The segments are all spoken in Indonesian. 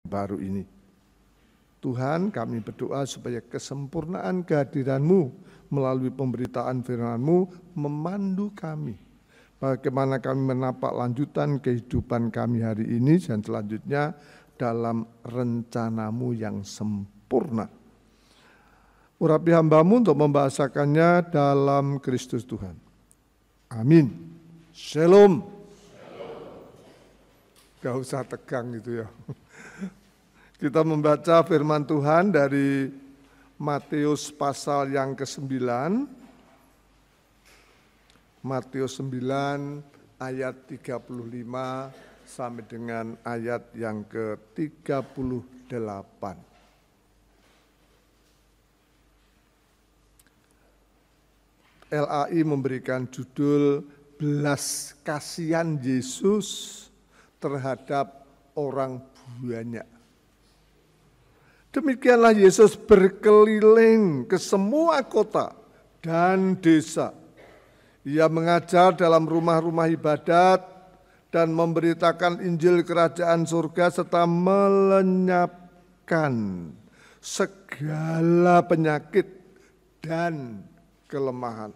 baru ini. Tuhan, kami berdoa supaya kesempurnaan kehadiran-Mu melalui pemberitaan firman-Mu memandu kami. Bagaimana kami menapak lanjutan kehidupan kami hari ini dan selanjutnya dalam rencana-Mu yang sempurna. Urapi hamba-Mu untuk membahasakannya dalam Kristus Tuhan. Amin. Shalom. Gak usah tegang gitu ya. Kita membaca firman Tuhan dari Matius pasal yang ke-9. Matius 9 ayat 35 sampai dengan ayat yang ke-38. LAI memberikan judul belas kasihan Yesus terhadap orang banyak. Demikianlah Yesus berkeliling ke semua kota dan desa. Ia mengajar dalam rumah-rumah ibadat dan memberitakan Injil Kerajaan Surga serta melenyapkan segala penyakit dan kelemahan.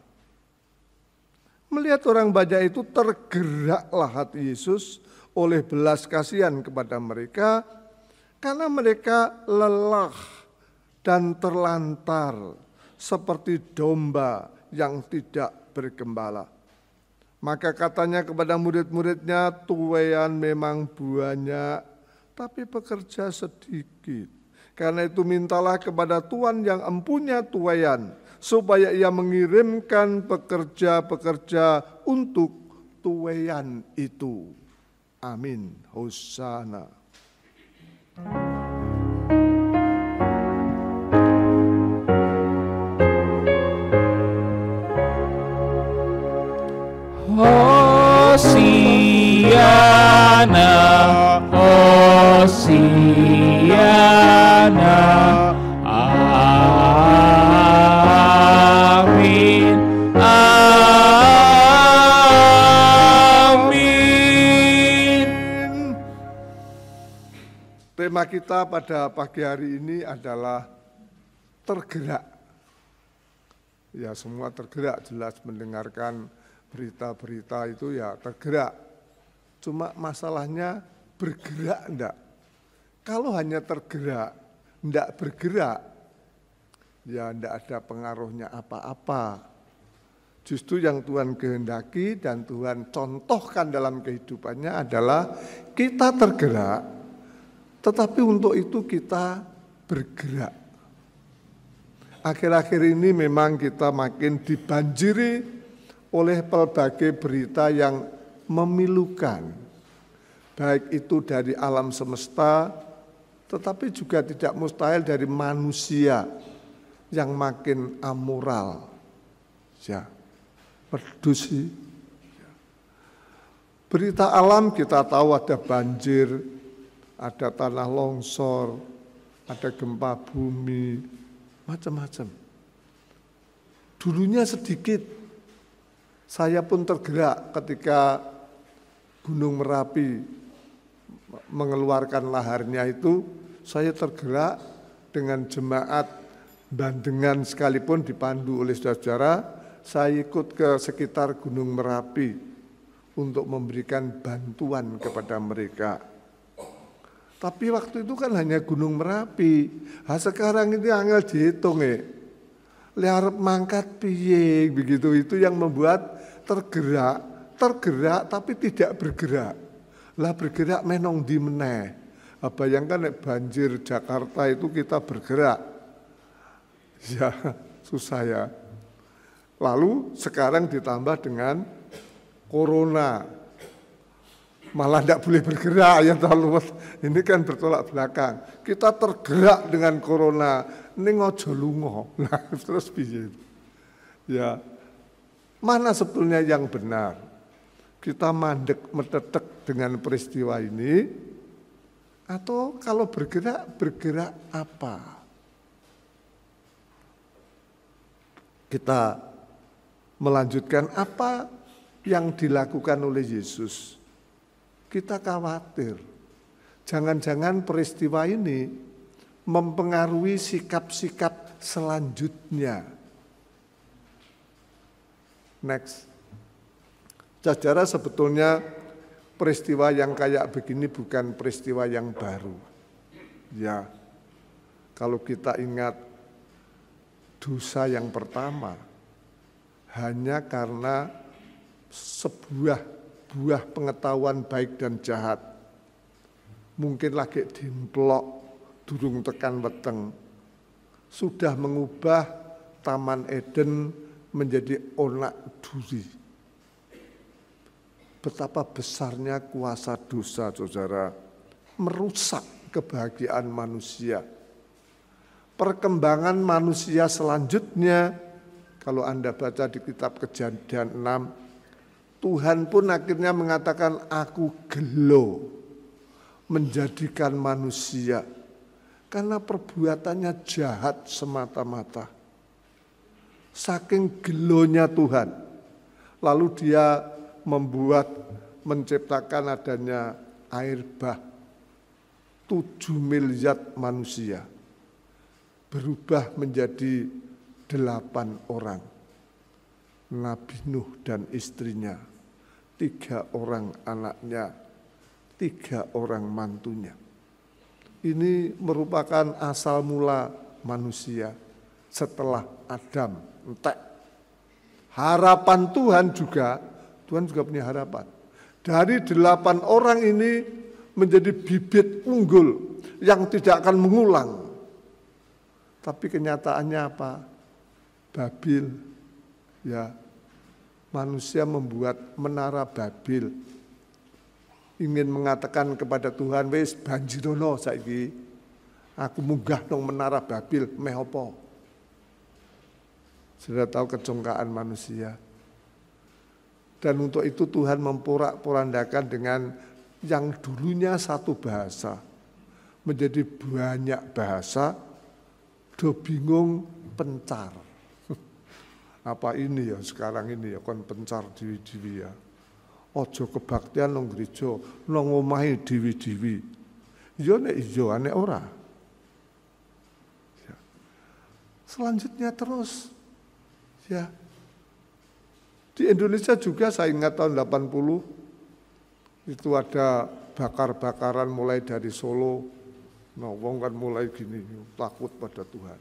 Melihat orang banyak itu, tergeraklah hati Yesus oleh belas kasihan kepada mereka, karena mereka lelah dan terlantar seperti domba yang tidak bergembala. Maka katanya kepada murid-muridnya, tuaian memang banyak, tapi pekerja sedikit. Karena itu mintalah kepada Tuhan yang empunya tuaian, supaya ia mengirimkan pekerja-pekerja untuk tuaian itu. Amin. Hosana. Hosiana, Hosiana, amin, amin. Tema kita pada pagi hari ini adalah tergerak. Ya, semua tergerak, jelas mendengarkan berita-berita itu ya tergerak. Cuma masalahnya bergerak enggak. Kalau hanya tergerak, enggak bergerak, ya enggak ada pengaruhnya apa-apa. Justru yang Tuhan kehendaki dan Tuhan contohkan dalam kehidupannya adalah kita tergerak, tetapi untuk itu kita bergerak. Akhir-akhir ini memang kita makin dibanjiri oleh pelbagai berita yang memilukan, baik itu dari alam semesta, tetapi juga tidak mustahil dari manusia yang makin amoral, ya, berdusi. Berita alam kita tahu ada banjir, ada tanah longsor, ada gempa bumi, macam-macam. Dulunya sedikit. Saya pun tergerak ketika Gunung Merapi mengeluarkan laharnya itu. Saya tergerak dengan jemaat Bandengan sekalipun dipandu oleh saudara. Saya ikut ke sekitar Gunung Merapi untuk memberikan bantuan kepada mereka. Tapi waktu itu kan hanya Gunung Merapi. Sekarang ini angel dihitung ya. Lihat mangkat piye begitu, itu yang membuat tergerak tapi tidak bergerak. Lah bergerak menong di meneh. Bayangkan banjir Jakarta itu kita bergerak. Ya susah ya. Lalu sekarang ditambah dengan corona. Malah tidak boleh bergerak ya, terlalu. Ini kan bertolak belakang. Kita tergerak dengan corona. Ini ngojo lungo. Nah, terus piye? Ya. Mana sebetulnya yang benar? Kita mandek metetek dengan peristiwa ini, atau kalau bergerak apa? Kita melanjutkan apa yang dilakukan oleh Yesus. Kita khawatir. Jangan-jangan peristiwa ini mempengaruhi sikap-sikap selanjutnya. Next. Saudara, sebetulnya peristiwa yang kayak begini bukan peristiwa yang baru. Ya, kalau kita ingat dosa yang pertama, hanya karena sebuah buah pengetahuan baik dan jahat, mungkin lagi dimplok durung tekan weteng, sudah mengubah Taman Eden menjadi onak duri. Betapa besarnya kuasa dosa, saudara, merusak kebahagiaan manusia. Perkembangan manusia selanjutnya, kalau Anda baca di kitab Kejadian 6, Tuhan pun akhirnya mengatakan, aku gelo menjadikan manusia karena perbuatannya jahat semata-mata. Saking gelonya Tuhan, lalu dia menciptakan adanya air bah. 7 miliar manusia berubah menjadi 8 orang. Nabi Nuh dan istrinya, 3 orang anaknya, 3 orang mantunya. Ini merupakan asal mula manusia setelah Adam entek. Harapan Tuhan juga punya harapan. Dari 8 orang ini menjadi bibit unggul yang tidak akan mengulang. Tapi kenyataannya apa? Babil, ya, manusia membuat menara Babil, ingin mengatakan kepada Tuhan, wis banjirono saiki, aku munggah nang menara Babil, meh apa? Sudah tahu kecongkaan manusia. Dan untuk itu Tuhan memporak-porandakan dengan yang dulunya satu bahasa menjadi banyak bahasa, do bingung pencar. Apa ini ya sekarang ini ya kon pencar diwi-diwi ya. Ojo kebaktian nang gereja, nang omahe diwi-diwi. Yo nek ijo nek ora. Ya. Selanjutnya terus ya. Di Indonesia juga saya ingat tahun 80 itu ada bakar-bakaran mulai dari Solo. Nah, wong kan mulai gini, takut pada Tuhan.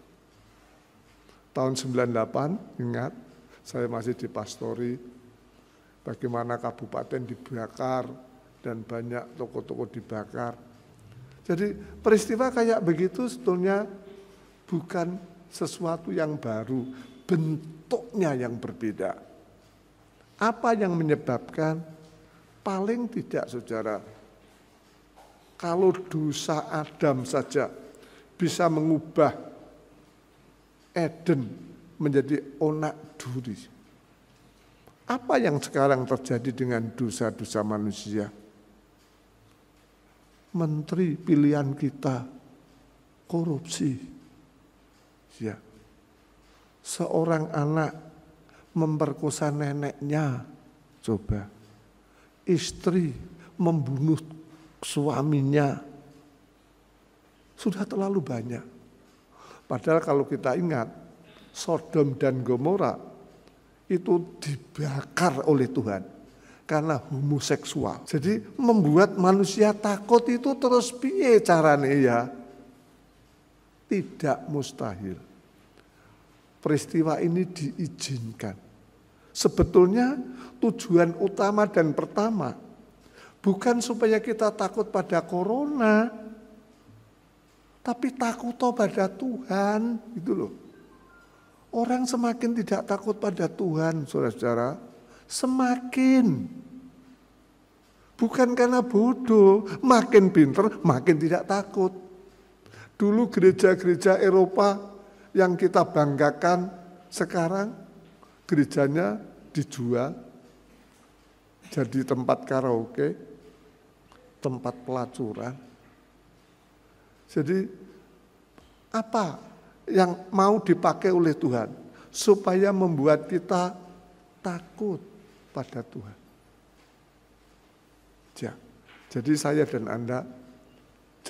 Tahun 98, ingat, saya masih di pastori, bagaimana kabupaten dibakar dan banyak toko-toko dibakar. Jadi peristiwa kayak begitu sebetulnya bukan sesuatu yang baru, bentuknya yang berbeda. Apa yang menyebabkan? Paling tidak, saudara, kalau dosa Adam saja bisa mengubah Eden menjadi onak duri. Apa yang sekarang terjadi dengan dosa-dosa manusia? Menteri pilihan kita korupsi. Ya. Seorang anak memperkosa neneknya, coba. Istri membunuh suaminya. Sudah terlalu banyak. Padahal kalau kita ingat, Sodom dan Gomora itu dibakar oleh Tuhan karena homoseksual. Jadi membuat manusia takut itu terus piye carane ya? Tidak mustahil. Peristiwa ini diizinkan. Sebetulnya tujuan utama dan pertama bukan supaya kita takut pada corona, tapi takut pada Tuhan, gitu loh. Orang semakin tidak takut pada Tuhan, saudara-saudara, semakin. Bukan karena bodoh, makin pinter, makin tidak takut. Dulu gereja-gereja Eropa yang kita banggakan, sekarang gerejanya dijual jadi tempat karaoke, tempat pelacuran. Jadi apa yang mau dipakai oleh Tuhan supaya membuat kita takut pada Tuhan? Ya. Jadi saya dan Anda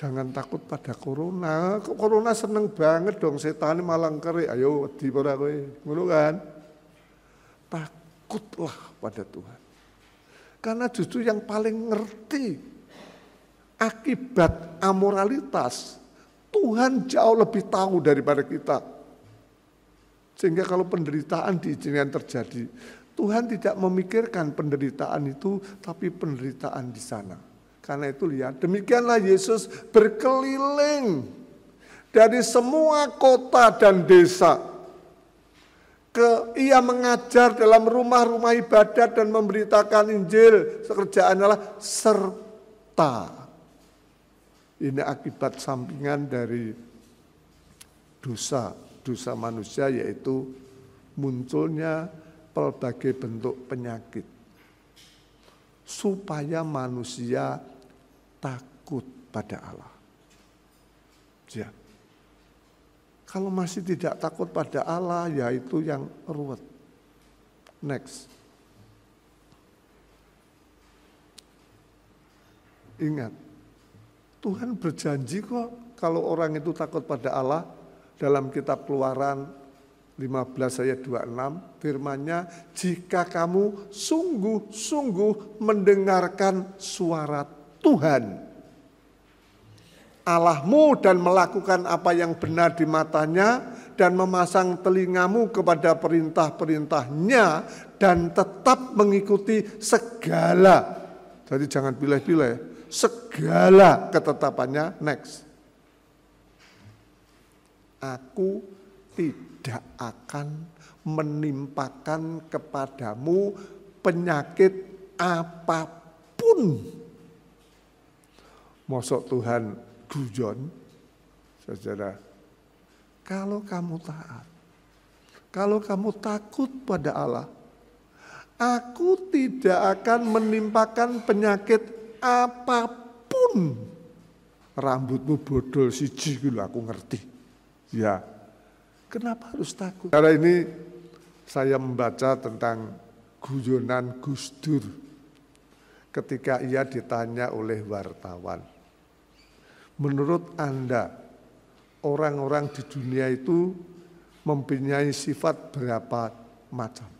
Jangan takut pada corona. Corona seneng banget dong, setan malah kerik. Ayo wedi ora kowe. Ngono kan? Takutlah pada Tuhan. Karena justru yang paling ngerti akibat amoralitas, Tuhan jauh lebih tahu daripada kita. Sehingga kalau penderitaan diizinkan terjadi, Tuhan tidak memikirkan penderitaan itu, tapi penderitaan di sana. Karena itu lihat, demikianlah Yesus berkeliling dari semua kota dan desa. Ia mengajar dalam rumah-rumah ibadat dan memberitakan Injil. Pekerjaan adalah serta. Ini akibat sampingan dari dosa manusia, yaitu munculnya pelbagai bentuk penyakit. Supaya manusia takut pada Allah. Ya. Kalau masih tidak takut pada Allah, ya itu yang ruwet. Next. Ingat, Tuhan berjanji kok kalau orang itu takut pada Allah. Dalam kitab Keluaran 15 ayat 26, firman-Nya, jika kamu sungguh-sungguh mendengarkan suara Tuhan Allahmu dan melakukan apa yang benar di matanya dan memasang telingamu kepada perintah-perintahnya dan tetap mengikuti segala, jadi jangan pilih-pilih, segala ketetapannya. Next. Aku tidak akan menimpakan kepadamu penyakit apapun. Mosok Tuhan gujon, saudara. Kalau kamu taat, kalau kamu takut pada Allah, aku tidak akan menimpakan penyakit apapun. Rambutmu bodol siji gitu, aku ngerti. Ya, kenapa harus takut? Karena ini saya membaca tentang guyonan Gus Dur ketika ia ditanya oleh wartawan. Menurut Anda, orang-orang di dunia itu mempunyai sifat berapa macam?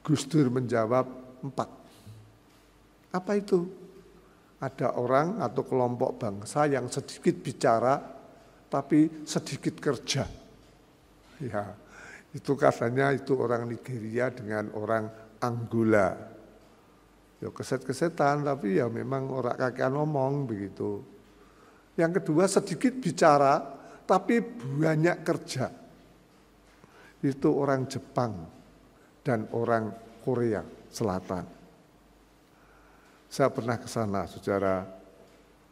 Gus Dur menjawab 4. Apa itu? Ada orang atau kelompok bangsa yang sedikit bicara, tapi sedikit kerja. Ya, itu katanya itu orang Nigeria dengan orang Angola. Ya keset-kesetan, tapi ya memang orang kakean ngomong begitu. Yang kedua sedikit bicara, tapi banyak kerja. Itu orang Jepang dan orang Korea Selatan. Saya pernah ke sana, saudara,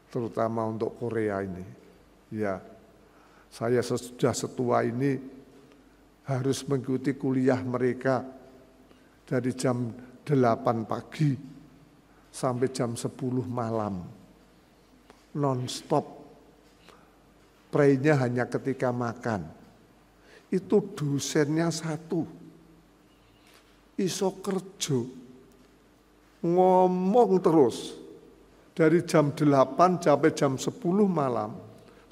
terutama untuk Korea ini. Ya, saya sudah setua ini harus mengikuti kuliah mereka dari jam 8 pagi sampai jam 10 malam. Non-stop. Praynya hanya ketika makan. Itu dosennya 1. Iso kerja. Ngomong terus. Dari jam 8 sampai jam 10 malam.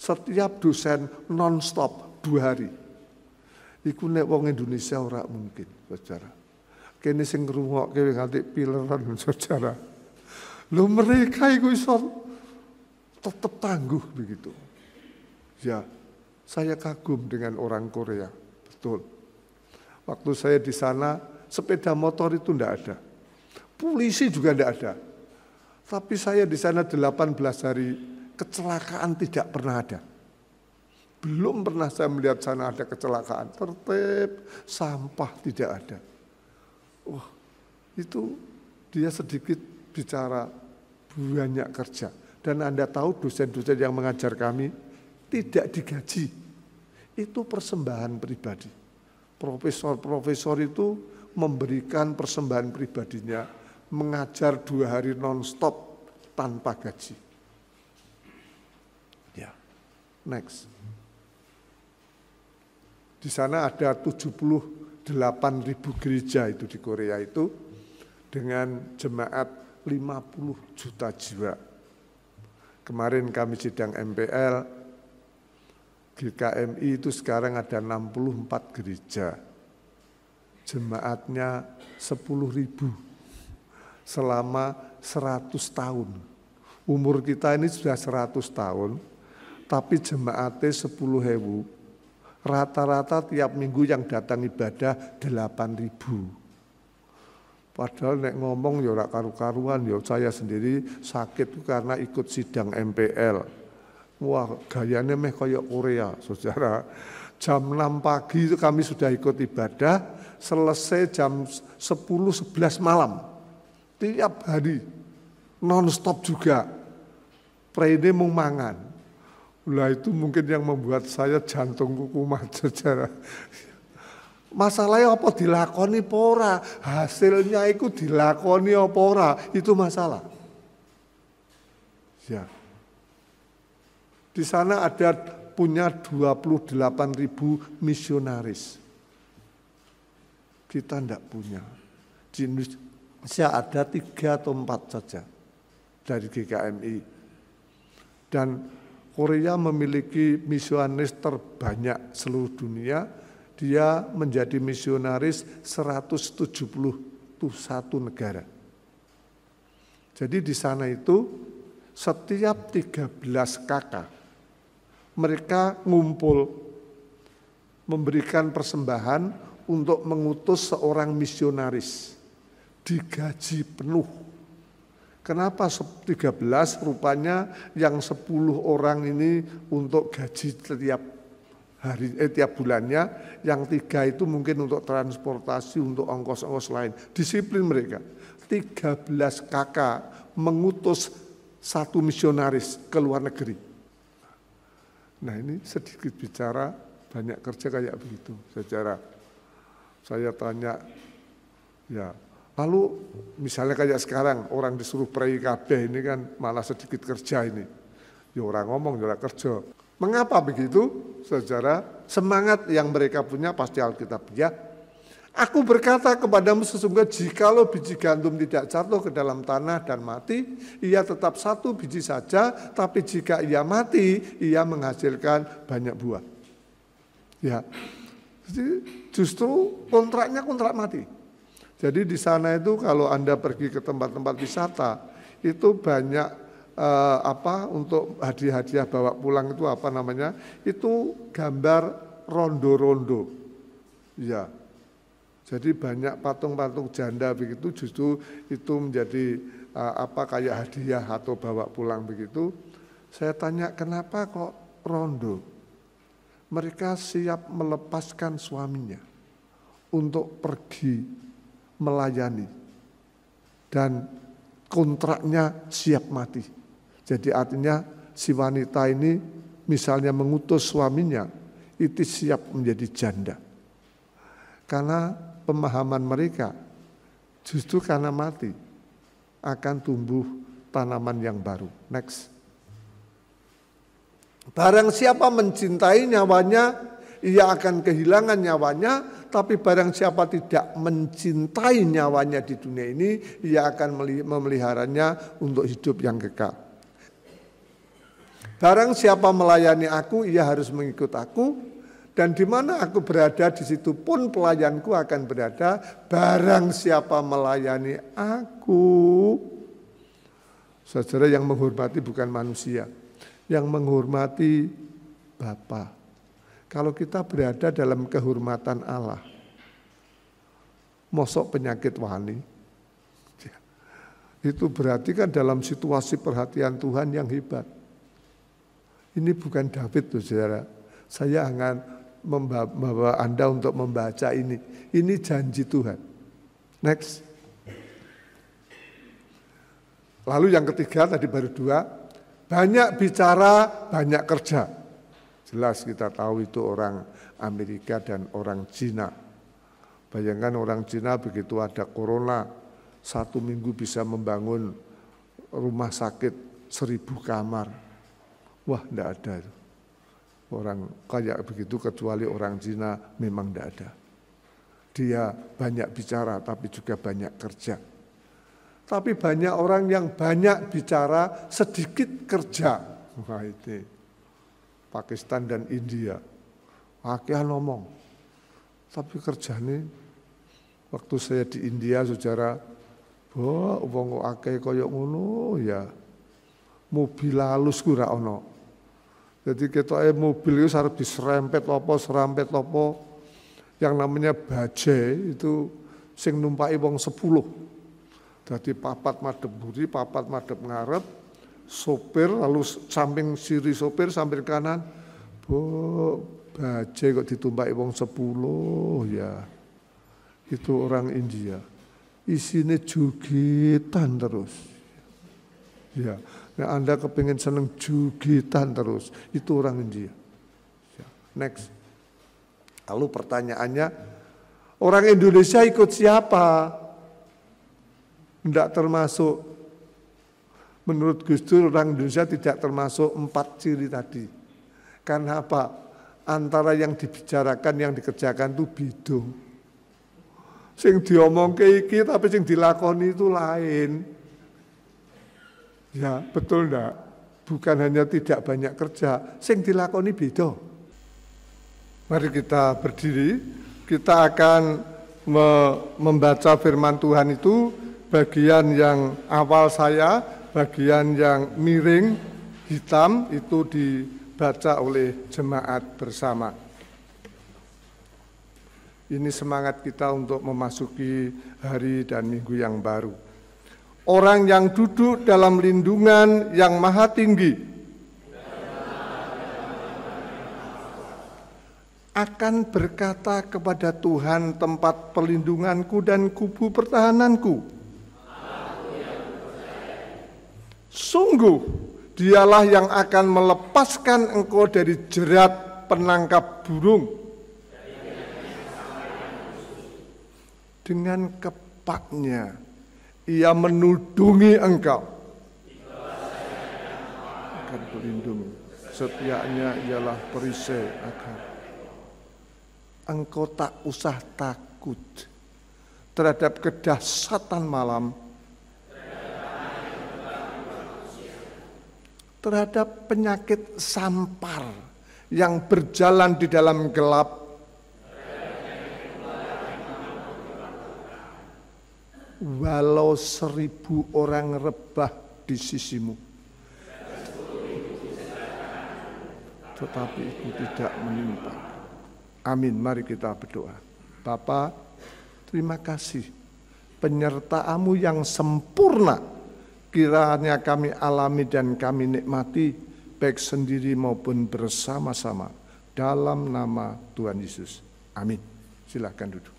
Setiap dosen non-stop 2 hari. Iku nek wong Indonesia ora mungkin, saudara. Kene sing ngrungokke nganti pileran, saudara. Loh mereka itu tetap tangguh begitu. Ya, saya kagum dengan orang Korea, betul. Waktu saya di sana, sepeda motor itu enggak ada. Polisi juga enggak ada. Tapi saya di sana 18 hari, kecelakaan tidak pernah ada. Belum pernah saya melihat sana ada kecelakaan. Tertib, sampah tidak ada. Wah, itu dia sedikit bicara, banyak kerja. Dan Anda tahu dosen-dosen yang mengajar kami tidak digaji. Itu persembahan pribadi. Profesor-profesor itu memberikan persembahan pribadinya, mengajar 2 hari non-stop tanpa gaji. Ya, next. Di sana ada 78.000 gereja itu di Korea itu dengan jemaat 50 juta jiwa. Kemarin kami sidang MPL, GKMI itu sekarang ada 64 gereja. Jemaatnya 10.000 selama 100 tahun. Umur kita ini sudah 100 tahun, tapi jemaatnya 10.000. Rata-rata tiap minggu yang datang ibadah 8.000. Padahal nek ngomong ya ora karu-karuan, ya saya sendiri sakit karena ikut sidang MPL. Wah, gayanya meh kayak Korea, saudara. Jam 6 pagi itu kami sudah ikut ibadah, selesai jam 10-11 malam. Tiap hari, non-stop juga. Prene mung mangan. Lah itu mungkin yang membuat saya jantungku kumat, saudara. Masalahnya apa dilakoni apa ora, hasilnya itu dilakoni apa ora, itu masalah. Ya. Di sana ada punya 28.000 misionaris. Kita tidak punya. Di Indonesia ada 3 atau 4 saja dari GKMI. Dan Korea memiliki misionaris terbanyak seluruh dunia. Dia menjadi misionaris 171 negara. Jadi di sana itu setiap 13 kakak mereka ngumpul memberikan persembahan untuk mengutus seorang misionaris digaji penuh. Kenapa 13? Rupanya yang 10 orang ini untuk gaji tiap bulannya, yang 3 itu mungkin untuk transportasi, untuk ongkos-ongkos lain. Disiplin mereka. 13 kakak mengutus 1 misionaris ke luar negeri. Nah ini sedikit bicara, banyak kerja kayak begitu. Secara saya tanya, ya lalu misalnya kayak sekarang orang disuruh pray kabeh ini kan malah sedikit kerja ini. Ya orang ngomong, ya orang kerja. Mengapa begitu? Saudara, semangat yang mereka punya pasti Alkitab. Ya, aku berkata kepadamu sesungguhnya jikalau biji gandum tidak jatuh ke dalam tanah dan mati, ia tetap 1 biji saja, tapi jika ia mati, ia menghasilkan banyak buah. Ya, jadi justru kontraknya kontrak mati. Jadi di sana itu kalau Anda pergi ke tempat-tempat wisata, itu banyak untuk hadiah-hadiah bawa pulang itu apa namanya? Itu gambar rondo-rondo. Ya. Jadi banyak patung-patung janda begitu justru itu menjadi kayak hadiah atau bawa pulang begitu. Saya tanya kenapa kok rondo? Mereka siap melepaskan suaminya untuk pergi melayani dan kontraknya siap mati. Jadi artinya si wanita ini misalnya mengutus suaminya, itu siap menjadi janda. Karena pemahaman mereka justru karena mati akan tumbuh tanaman yang baru. Next. Barang siapa mencintai nyawanya, ia akan kehilangan nyawanya, tapi barang siapa tidak mencintai nyawanya di dunia ini, ia akan memeliharanya untuk hidup yang kekal. Barang siapa melayani aku, ia harus mengikut aku, dan di mana aku berada, di situ pun pelayanku akan berada. Barang siapa melayani aku, saudara yang menghormati bukan manusia, yang menghormati Bapa. Kalau kita berada dalam kehormatan Allah, mosok penyakit wani, itu berarti kan dalam situasi perhatian Tuhan yang hebat. Ini bukan David tuh saudara. Saya akan membawa Anda untuk membaca ini. Ini janji Tuhan. Next. Lalu yang ketiga tadi baru 2. Banyak bicara, banyak kerja. Jelas kita tahu itu orang Amerika dan orang Cina. Bayangkan orang Cina begitu ada corona, 1 minggu bisa membangun rumah sakit 1000 kamar. Wah, tidak ada itu. Orang kayak begitu kecuali orang Cina memang tidak ada. Dia banyak bicara tapi juga banyak kerja. Tapi banyak orang yang banyak bicara, sedikit kerja. Wah, itu Pakistan dan India. Akhirnya ngomong. Tapi kerjanya, waktu saya di India, saudara, wong akeh koyok ngono ya. Mobil halus ku ra ono. Jadi ketoke mobil itu harus diserempet apa. Yang namanya bajai itu sing numpai wong 10. Jadi papat madhep buri, papat madhep ngarep, sopir lalu samping kiri sopir, samping kanan. Bajai kok ditumpai wong 10 ya. Itu orang India. Isinya jugitan terus. Ya, nah Anda kepingin seneng jugitan terus, itu orang India. Ya. Next. Lalu pertanyaannya, orang Indonesia ikut siapa? Tidak termasuk, menurut Gus Dur orang Indonesia tidak termasuk 4 ciri tadi. Karena apa? Antara yang dibicarakan, yang dikerjakan itu beda. Sing diomong ke iki tapi sing dilakoni itu lain. Ya, betul enggak? Bukan hanya tidak banyak kerja, sing dilakoni beda. Mari kita berdiri, kita akan membaca firman Tuhan itu, bagian yang awal saya, bagian yang miring, hitam, itu dibaca oleh jemaat bersama. Ini semangat kita untuk memasuki hari dan minggu yang baru. Orang yang duduk dalam lindungan yang maha tinggi akan berkata kepada Tuhan tempat perlindunganku dan kubu pertahananku. Sungguh dialah yang akan melepaskan engkau dari jerat penangkap burung. Dengan kepaknya ia menudungi engkau. Akan pelindung. Setianya ialah perisai agar engkau tak usah takut terhadap kedahsyatan malam, terhadap penyakit sampar yang berjalan di dalam gelap, walau 1000 orang rebah di sisimu, tetapi itu tidak menimpa. Amin, mari kita berdoa. Bapa, terima kasih penyertaan-Mu yang sempurna kiranya kami alami dan kami nikmati, baik sendiri maupun bersama-sama, dalam nama Tuhan Yesus. Amin. Silakan duduk.